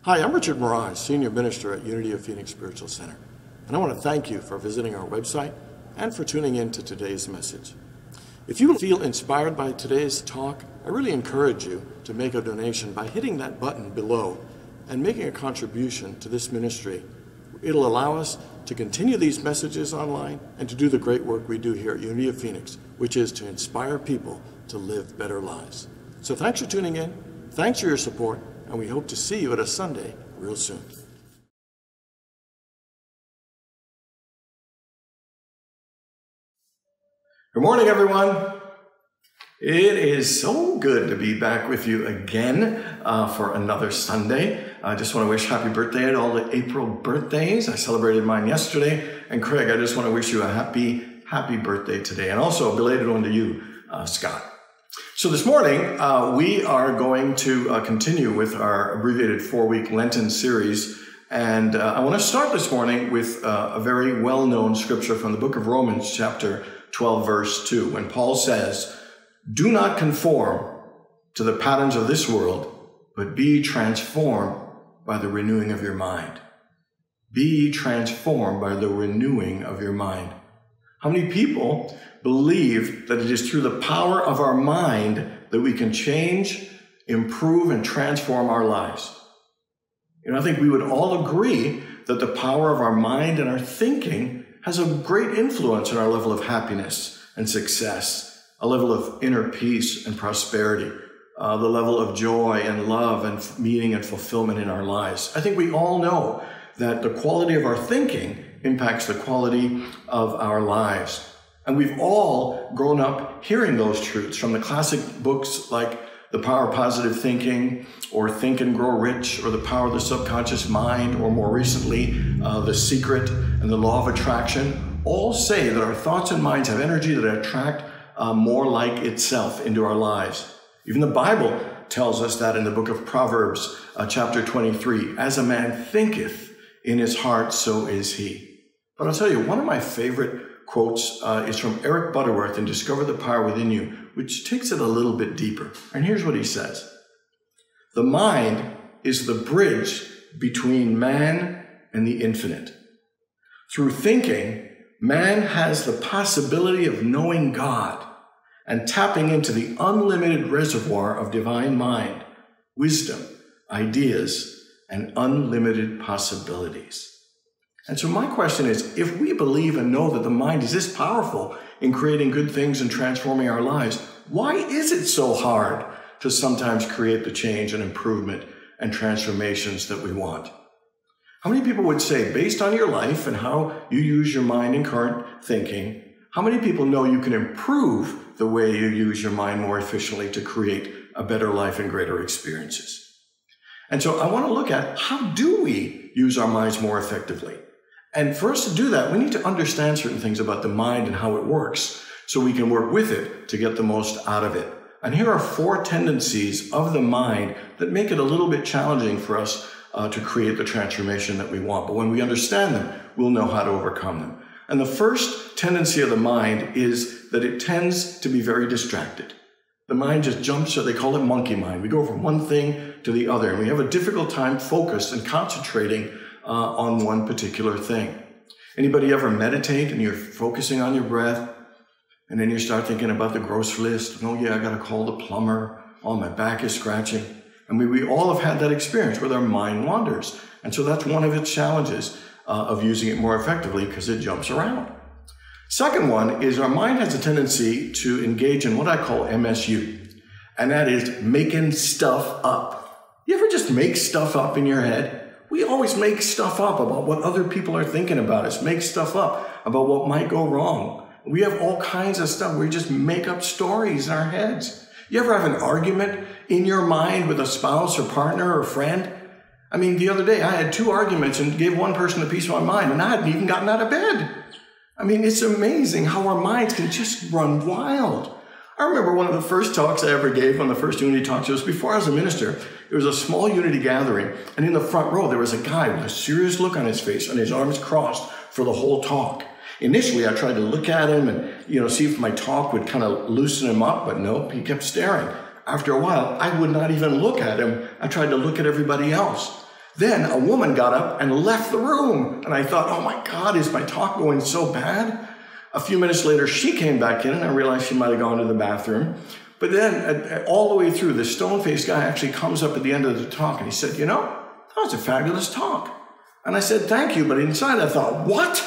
Hi, I'm Richard Maraj, Senior Minister at Unity of Phoenix Spiritual Center, and I want to thank you for visiting our website and for tuning in to today's message. If you feel inspired by today's talk, I really encourage you to make a donation by hitting that button below and making a contribution to this ministry. It'll allow us to continue these messages online and to do the great work we do here at Unity of Phoenix, which is to inspire people to live better lives. So thanks for tuning in, thanks for your support, and we hope to see you at a Sunday real soon. Good morning, everyone. It is so good to be back with you again for another Sunday. I just want to wish happy birthday to all the April birthdays. I celebrated mine yesterday. And Craig, I just want to wish you a happy birthday today. And also a belated one to you, Scott. So this morning, we are going to continue with our abbreviated 4-week Lenten series. And I want to start this morning with a very well-known scripture from the book of Romans, chapter 12, verse 2, when Paul says, "Do not conform to the patterns of this world, but be transformed by the renewing of your mind." Be transformed by the renewing of your mind. How many people believe that it is through the power of our mind that we can change, improve, and transform our lives? I think we would all agree that the power of our mind and our thinking has a great influence on our level of happiness and success, a level of inner peace and prosperity, the level of joy and love and meaning and fulfillment in our lives. I think we all know that the quality of our thinking impacts the quality of our lives. And we've all grown up hearing those truths from the classic books like The Power of Positive Thinking, or Think and Grow Rich, or The Power of the Subconscious Mind, or more recently, The Secret and the Law of Attraction. All say that our thoughts and minds have energy that attract more like itself into our lives. Even the Bible tells us that in the book of Proverbs, chapter 23, "As a man thinketh in his heart, so is he." But I'll tell you, one of my favorite quotes is from Eric Butterworth in Discover the Power Within You, which takes it a little bit deeper. And here's what he says. "The mind is the bridge between man and the infinite. Through thinking, man has the possibility of knowing God and tapping into the unlimited reservoir of divine mind, wisdom, ideas, and unlimited possibilities." And so my question is, if we believe and know that the mind is this powerful in creating good things and transforming our lives, why is it so hard to sometimes create the change and improvement and transformations that we want? How many people would say, based on your life and how you use your mind and current thinking, how many people know you can improve the way you use your mind more efficiently to create a better life and greater experiences? And so I want to look at, how do we use our minds more effectively? And for us to do that, we need to understand certain things about the mind and how it works so we can work with it to get the most out of it. And here are 4 tendencies of the mind that make it a little bit challenging for us to create the transformation that we want. But when we understand them, we'll know how to overcome them. And the first tendency of the mind is that it tends to be very distracted. The mind just jumps, or they call it monkey mind. We go from one thing to the other, and we have a difficult time focused and concentrating on one particular thing. Anybody ever meditate and you're focusing on your breath, and then you start thinking about the grocery list? Oh yeah, I gotta call the plumber. Oh, my back is scratching. I mean, we all have had that experience where our mind wanders. And so that's one of its challenges of using it more effectively, because it jumps around. Second one is our mind has a tendency to engage in what I call MSU, and that is making stuff up. You ever just make stuff up in your head? We always make stuff up about what other people are thinking about us, make stuff up about what might go wrong. We have all kinds of stuff. We just make up stories in our heads. You ever have an argument in your mind with a spouse or partner or friend? I mean, the other day I had 2 arguments and gave one person a piece of my mind, and I hadn't even gotten out of bed. I mean, it's amazing how our minds can just run wild. I remember one of the first talks I ever gave, one of the first Unity talks, it was before I was a minister. It was a small Unity gathering, and in the front row there was a guy with a serious look on his face and his arms crossed for the whole talk. Initially, I tried to look at him and see if my talk would kind of loosen him up, but nope, he kept staring. After a while, I would not even look at him. I tried to look at everybody else. Then a woman got up and left the room. And I thought, oh my God, is my talk going so bad? A few minutes later, she came back in and I realized she might have gone to the bathroom. But then all the way through, the stone-faced guy actually comes up at the end of the talk and he said, you know, that was a fabulous talk. And I said, thank you. But inside I thought, what?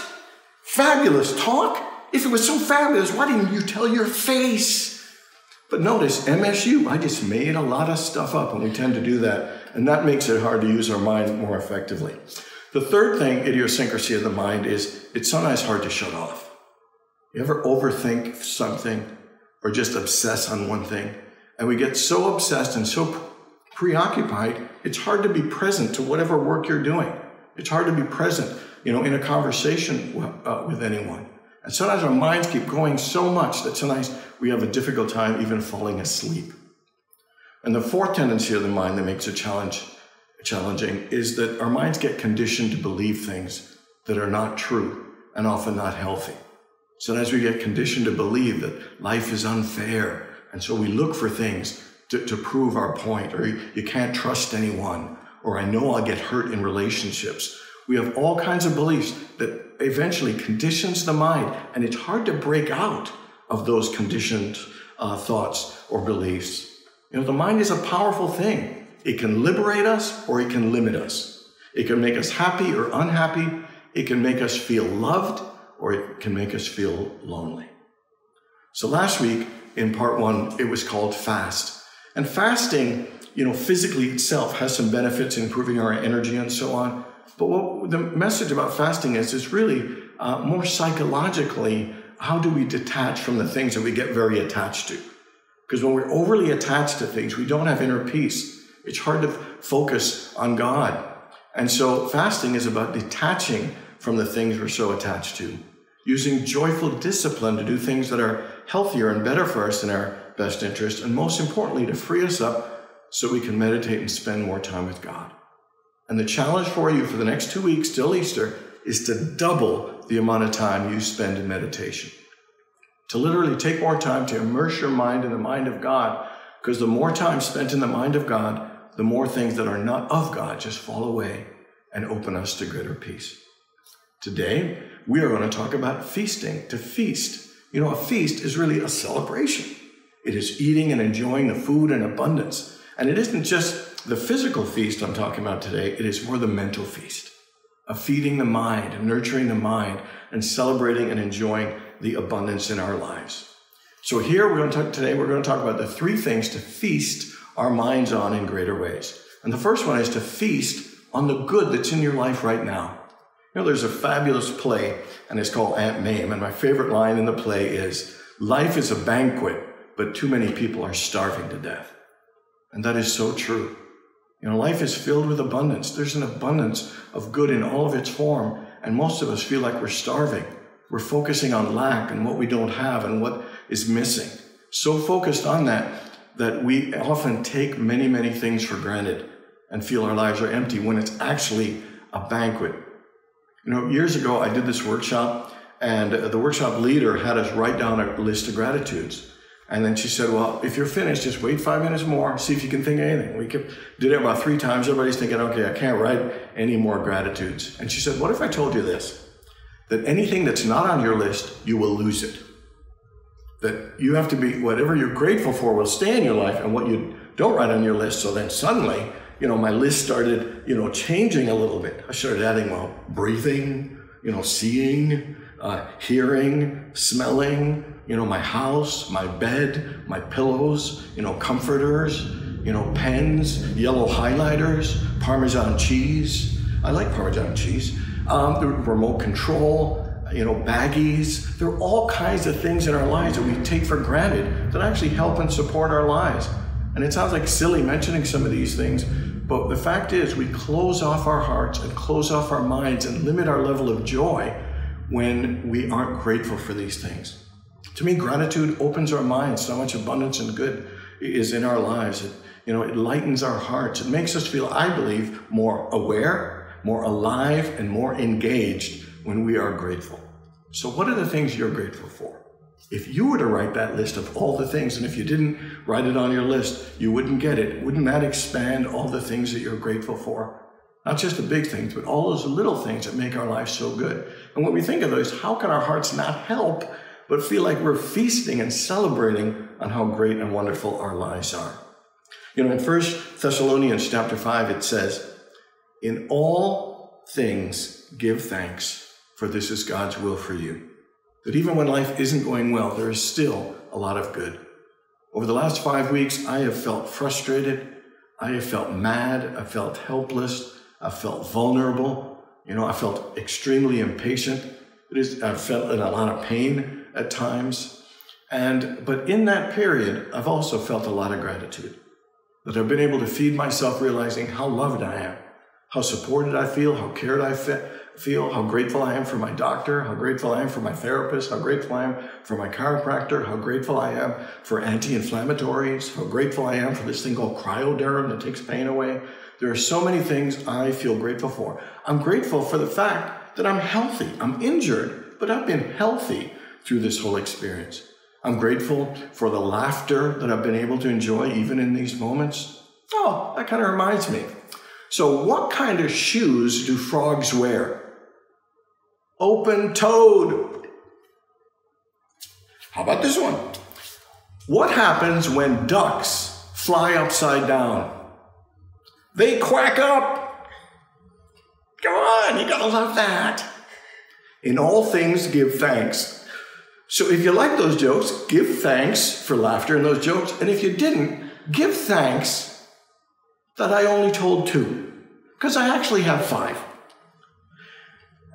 Fabulous talk? If it was so fabulous, why didn't you tell your face? But notice, MSU, I just made a lot of stuff up, and we tend to do that. And that makes it hard to use our mind more effectively. The third thing, idiosyncrasy of the mind, is it's sometimes hard to shut off. You ever overthink something or just obsess on one thing? And we get so obsessed and so preoccupied, it's hard to be present to whatever work you're doing. It's hard to be present, in a conversation with anyone. And sometimes our minds keep going so much that sometimes we have a difficult time even falling asleep. And the fourth tendency of the mind that makes it challenging is that our minds get conditioned to believe things that are not true and often not healthy. Sometimes we get conditioned to believe that life is unfair. And so we look for things to prove our point, or you can't trust anyone, or I know I'll get hurt in relationships. We have all kinds of beliefs that eventually conditions the mind, and it's hard to break out of those conditioned thoughts or beliefs. The mind is a powerful thing. It can liberate us or it can limit us. It can make us happy or unhappy. It can make us feel loved or it can make us feel lonely. So last week in part 1, it was called fast. And fasting, physically itself has some benefits in improving our energy and so on. But what the message about fasting is really more psychologically, how do we detach from the things that we get very attached to? Because when we're overly attached to things, we don't have inner peace. It's hard to focus on God. And so fasting is about detaching from the things we're so attached to, using joyful discipline to do things that are healthier and better for us in our best interest, and most importantly, to free us up so we can meditate and spend more time with God. And the challenge for you for the next 2 weeks till Easter is to double the amount of time you spend in meditation. To literally take more time to immerse your mind in the mind of God, because the more time spent in the mind of God, the more things that are not of God just fall away and open us to greater peace. Today, we are going to talk about feasting, to feast. A feast is really a celebration. It is eating and enjoying the food in abundance. And it isn't just the physical feast I'm talking about today, it is more the mental feast of feeding the mind and nurturing the mind and celebrating and enjoying the abundance in our lives. So here we're going to talk about the 3 things to feast our minds on in greater ways. And the first one is to feast on the good that's in your life right now. There's a fabulous play, and it's called Aunt Mame, and my favorite line in the play is, life is a banquet, but too many people are starving to death. And that is so true. Life is filled with abundance. There's an abundance of good in all of its form, and most of us feel like we're starving. We're focusing on lack and what we don't have and what is missing. So focused on that we often take many, many things for granted and feel our lives are empty when it's actually a banquet. Years ago, I did this workshop, and the workshop leader had us write down a list of gratitudes. And then she said, well, if you're finished, just wait 5 minutes more, see if you can think of anything. We did it about 3 times. Everybody's thinking, okay, I can't write any more gratitudes. And she said, what if I told you this? That anything that's not on your list, you will lose it. That you have to be, whatever you're grateful for will stay in your life, and what you don't write on your list. So then suddenly, my list started, changing a little bit. I started adding, breathing, seeing, hearing, smelling, my house, my bed, my pillows, comforters, pens, yellow highlighters, Parmesan cheese. I like Parmesan cheese. The remote control, baggies. There are all kinds of things in our lives that we take for granted that actually help and support our lives. And it sounds like silly mentioning some of these things, but the fact is we close off our hearts and close off our minds and limit our level of joy when we aren't grateful for these things. To me, gratitude opens our minds. So much abundance and good is in our lives. It lightens our hearts. It makes us feel, I believe, more aware, more alive, and more engaged when we are grateful. So what are the things you're grateful for? If you were to write that list of all the things, and if you didn't write it on your list, you wouldn't get it. Wouldn't that expand all the things that you're grateful for? Not just the big things, but all those little things that make our life so good. And when we think of those, how can our hearts not help but feel like we're feasting and celebrating on how great and wonderful our lives are? You know, in 1 Thessalonians chapter 5, it says, "In all things give thanks, for this is God's will for you." That even when life isn't going well, there is still a lot of good. Over the last 5 weeks, I have felt frustrated. I have felt mad. I felt helpless. I felt vulnerable. You know, I felt extremely impatient. I felt in a lot of pain at times. But in that period, I've also felt a lot of gratitude. That I've been able to feed myself realizing how loved I am, how supported I feel, how cared I feel, how grateful I am for my doctor, how grateful I am for my therapist, how grateful I am for my chiropractor, how grateful I am for anti-inflammatories, how grateful I am for this thing called cryoderm that takes pain away. There are so many things I feel grateful for. I'm grateful for the fact that I'm healthy. I'm injured, but I've been healthy through this whole experience. I'm grateful for the laughter that I've been able to enjoy even in these moments. Oh, that kind of reminds me. So what kind of shoes do frogs wear? Open-toed. How about this one? What happens when ducks fly upside down? They quack up. Come on, you gotta love that. In all things, give thanks. So if you like those jokes, give thanks for laughter in those jokes. And if you didn't, give thanks that I only told 2, because I actually have 5.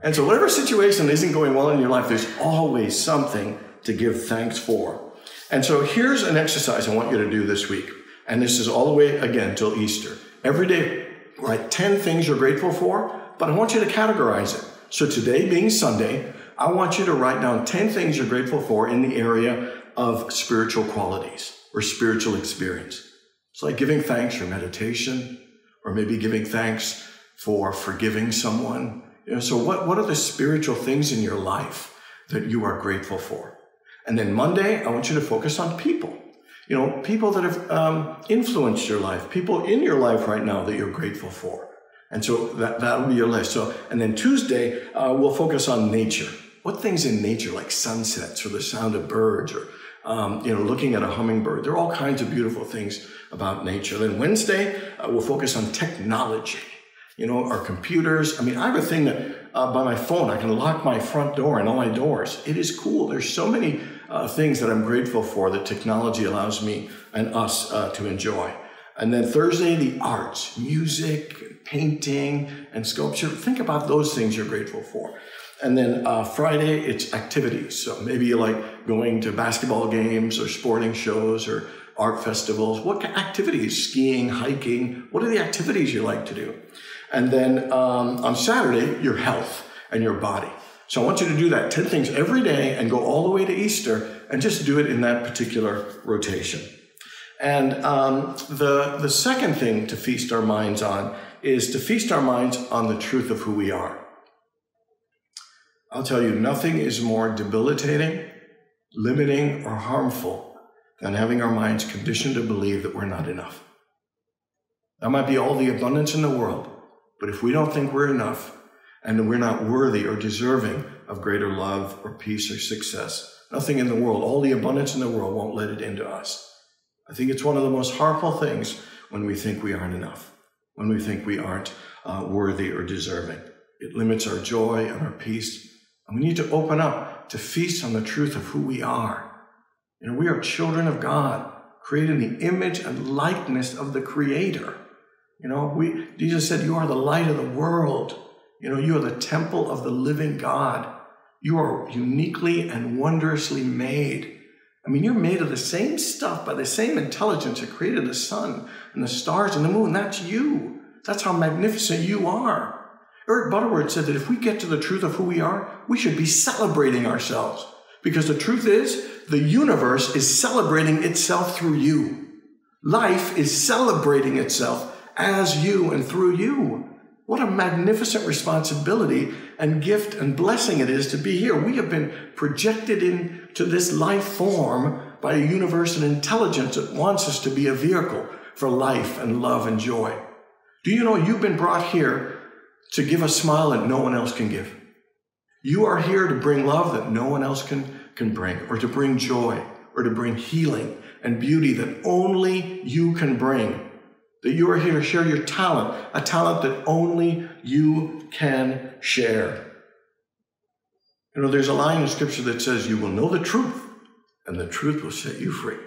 And so whatever situation isn't going well in your life, there's always something to give thanks for. And so here's an exercise I want you to do this week. And this is all the way, again, till Easter. Every day, write 10 things you're grateful for, but I want you to categorize it. So today being Sunday, I want you to write down 10 things you're grateful for in the area of spiritual qualities or spiritual experience. It's like giving thanks for meditation, or maybe giving thanks for forgiving someone. You know, so what are the spiritual things in your life that you are grateful for? And then Monday, I want you to focus on people. You know, people that have influenced your life, people in your life right now that you're grateful for. And so that'll be your list. So, and then Tuesday, we'll focus on nature. What things in nature, like sunsets or the sound of birds or, looking at a hummingbird. There are all kinds of beautiful things about nature. Then Wednesday, we'll focus on technology. You know, our computers. I mean, I have a thing that by my phone, I can lock my front door and all my doors. It is cool. There's so many things that I'm grateful for that technology allows me and us to enjoy. And then Thursday, the arts, music, painting, and sculpture. Think about those things you're grateful for. And then Friday, it's activities. So maybe you like going to basketball games or sporting shows or art festivals. What activities? Skiing, hiking. What are the activities you like to do? And then on Saturday, your health and your body. So I want you to do that 10 things every day and go all the way to Easter and just do it in that particular rotation. And the second thing to feast our minds on is to feast our minds on the truth of who we are. I'll tell you, nothing is more debilitating, limiting, or harmful than having our minds conditioned to believe that we're not enough. That might be all the abundance in the world, but if we don't think we're enough and we're not worthy or deserving of greater love or peace or success, nothing in the world, all the abundance in the world won't let it into us. I think it's one of the most harmful things when we think we aren't enough, when we think we aren't worthy or deserving. It limits our joy and our peace. And we need to open up to feast on the truth of who we are. You know, we are children of God, created in the image and likeness of the Creator. You know, Jesus said, you are the light of the world. You know, you are the temple of the living God. You are uniquely and wondrously made. I mean, you're made of the same stuff by the same intelligence that created the sun and the stars and the moon. That's you. That's how magnificent you are. Eric Butterworth said that if we get to the truth of who we are, we should be celebrating ourselves. Because the truth is, the universe is celebrating itself through you. Life is celebrating itself as you and through you. What a magnificent responsibility and gift and blessing it is to be here. We have been projected into this life form by a universe and intelligence that wants us to be a vehicle for life and love and joy. Do you know you've been brought here to give a smile that no one else can give. You are here to bring love that no one else can bring, or to bring joy, or to bring healing and beauty that only you can bring. That you are here to share your talent, a talent that only you can share. You know, there's a line in Scripture that says, you will know the truth, and the truth will set you free.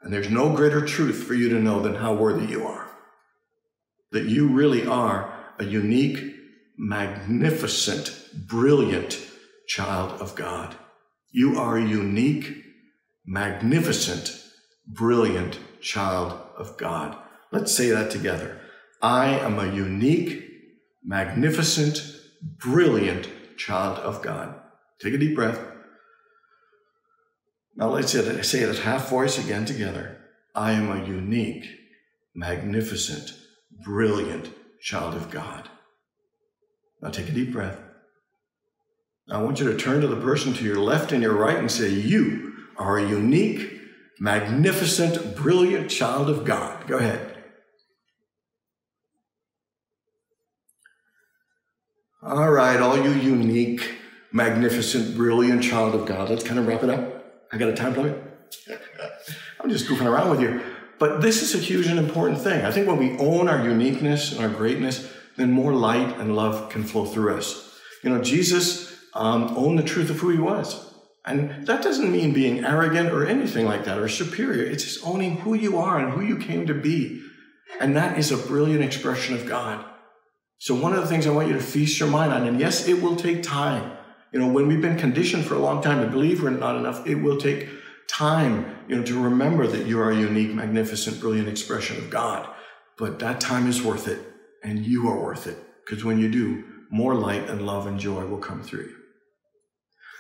And there's no greater truth for you to know than how worthy you are. That you really are a unique, magnificent, brilliant child of God. You are a unique, magnificent, brilliant child of God. Let's say that together. I am a unique, magnificent, brilliant child of God. Take a deep breath. Now let's say it at half voice again together. I am a unique, magnificent, brilliant child of God. Now take a deep breath. Now I want you to turn to the person to your left and your right and say, you are a unique, magnificent, brilliant child of God. Go ahead. All right, all you unique, magnificent, brilliant child of God. Let's kind of wrap it up. I got a time limit? I'm just goofing around with you. But this is a huge and important thing. I think when we own our uniqueness and our greatness, then more light and love can flow through us. You know, Jesus owned the truth of who he was. And that doesn't mean being arrogant or anything like that or superior. It's just owning who you are and who you came to be. And that is a brilliant expression of God. So one of the things I want you to feast your mind on, and yes, it will take time. You know, when we've been conditioned for a long time to believe we're not enough, it will take time, you know, to remember that you are a unique, magnificent, brilliant expression of God. But that time is worth it, and you are worth it, because when you do, more light and love and joy will come through you.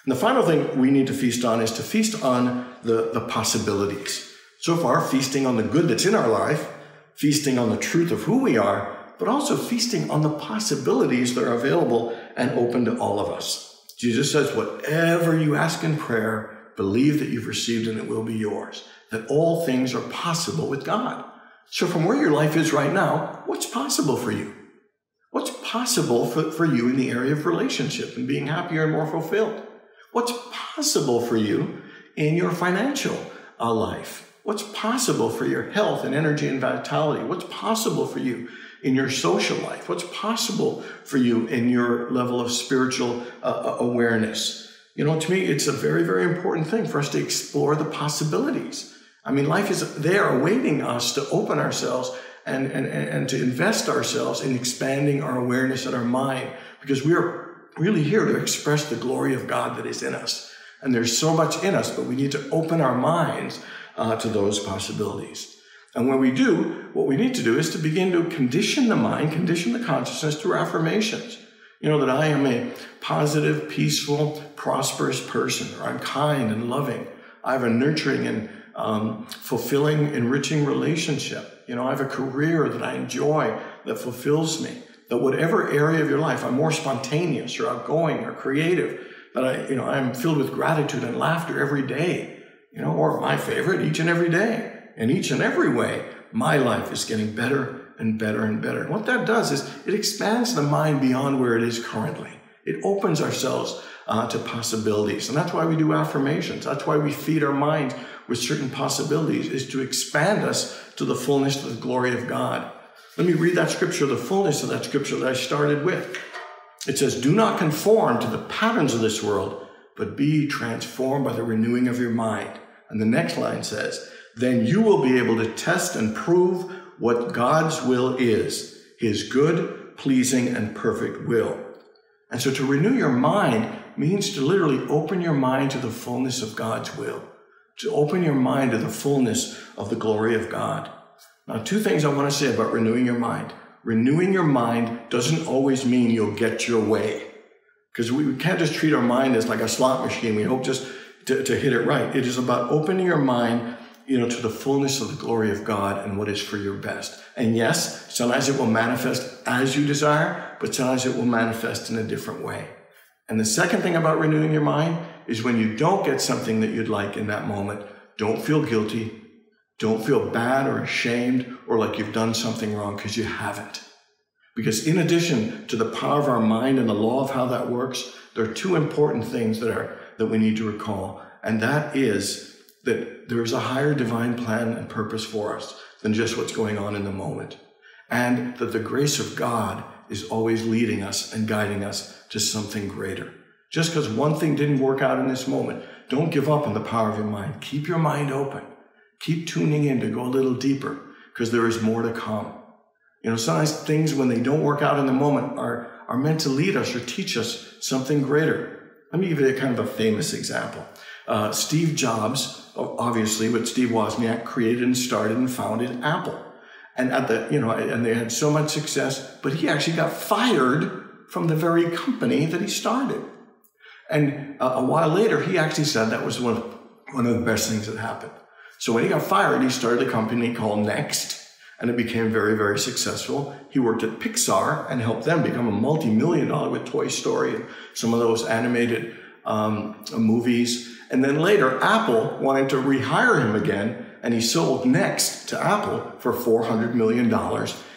And the final thing we need to feast on is to feast on the possibilities. So far, feasting on the good that's in our life, feasting on the truth of who we are, but also feasting on the possibilities that are available and open to all of us. Jesus says, whatever you ask in prayer, believe that you've received and it will be yours. That all things are possible with God. So from where your life is right now, what's possible for you? What's possible for you in the area of relationship and being happier and more fulfilled? What's possible for you in your financial life? What's possible for your health and energy and vitality? What's possible for you in your social life? What's possible for you in your level of spiritual awareness? You know, to me, it's a very, very important thing for us to explore the possibilities. I mean, life is there awaiting us to open ourselves and to invest ourselves in expanding our awareness and our mind, because we are really here to express the glory of God that is in us. And there's so much in us, but we need to open our minds to those possibilities. And when we do, what we need to do is to begin to condition the mind, condition the consciousness through affirmations. You know, that I am a positive, peaceful, prosperous person, or I'm kind and loving. I have a nurturing and fulfilling, enriching relationship. You know, I have a career that I enjoy, that fulfills me. That whatever area of your life, I'm more spontaneous or outgoing or creative. That I'm filled with gratitude and laughter every day. You know, or my favorite, each and every day. In each and every way, my life is getting better and better and better. And what that does is it expands the mind beyond where it is currently. It opens ourselves to possibilities. And that's why we do affirmations. That's why we feed our mind with certain possibilities, is to expand us to the fullness of the glory of God. Let me read that scripture, the fullness of that scripture that I started with. It says, do not conform to the patterns of this world, but be transformed by the renewing of your mind. And the next line says, then you will be able to test and prove what God's will is, his good, pleasing, and perfect will. And so to renew your mind means to literally open your mind to the fullness of God's will, to open your mind to the fullness of the glory of God. Now, two things I want to say about renewing your mind. Renewing your mind doesn't always mean you'll get your way, because we can't just treat our mind as like a slot machine. We hope just to hit it right. It is about opening your mind, you know, to the fullness of the glory of God and what is for your best. And yes, sometimes it will manifest as you desire, but sometimes it will manifest in a different way. And the second thing about renewing your mind is when you don't get something that you'd like in that moment, don't feel guilty. Don't feel bad or ashamed or like you've done something wrong, because you haven't. Because in addition to the power of our mind and the law of how that works, there are two important things that we need to recall. And that is that there is a higher divine plan and purpose for us than just what's going on in the moment. And that the grace of God is always leading us and guiding us to something greater. Just because one thing didn't work out in this moment, don't give up on the power of your mind. Keep your mind open. Keep tuning in to go a little deeper, because there is more to come. You know, sometimes things, when they don't work out in the moment, are meant to lead us or teach us something greater. Let me give you a kind of a famous example. Steve Jobs, obviously, what Steve Wozniak created and started and founded Apple. And and they had so much success, but he actually got fired from the very company that he started. And a while later, he actually said that was one of the best things that happened. So when he got fired, he started a company called Next, and it became very, very successful. He worked at Pixar and helped them become a multi-million-dollar with Toy Story and some of those animated movies. And then later, Apple wanted to rehire him again, and he sold Next to Apple for $400 million.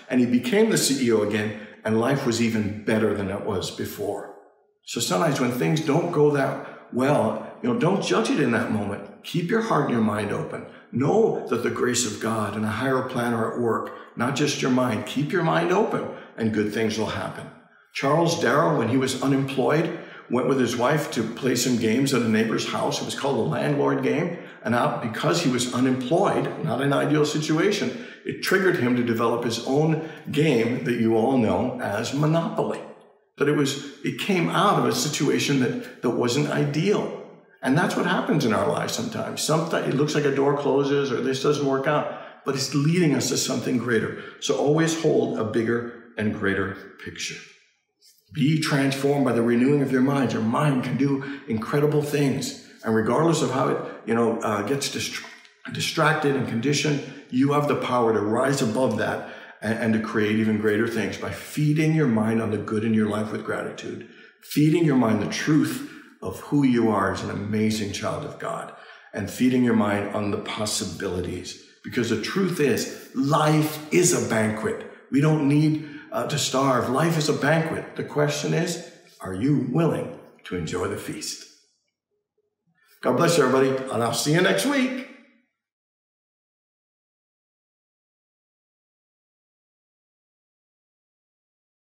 And he became the CEO again, and life was even better than it was before. So sometimes when things don't go that well, don't judge it in that moment. Keep your heart and your mind open. Know that the grace of God and a higher plan are at work, not just your mind. Keep your mind open, and good things will happen. Charles Darrow, when he was unemployed, went with his wife to play some games at a neighbor's house. It was called a landlord game. And because he was unemployed, not an ideal situation, it triggered him to develop his own game that you all know as Monopoly. But it came out of a situation that wasn't ideal. And that's what happens in our lives sometimes. Sometimes it looks like a door closes or this doesn't work out, but it's leading us to something greater. So always hold a bigger and greater picture. Be transformed by the renewing of your mind. Your mind can do incredible things. And regardless of how it gets distracted and conditioned, you have the power to rise above that and to create even greater things by feeding your mind on the good in your life with gratitude, feeding your mind the truth of who you are as an amazing child of God, and feeding your mind on the possibilities. Because the truth is, life is a banquet. We don't need to starve. Life is a banquet. The question is, are you willing to enjoy the feast? God bless you, everybody, and I'll see you next week.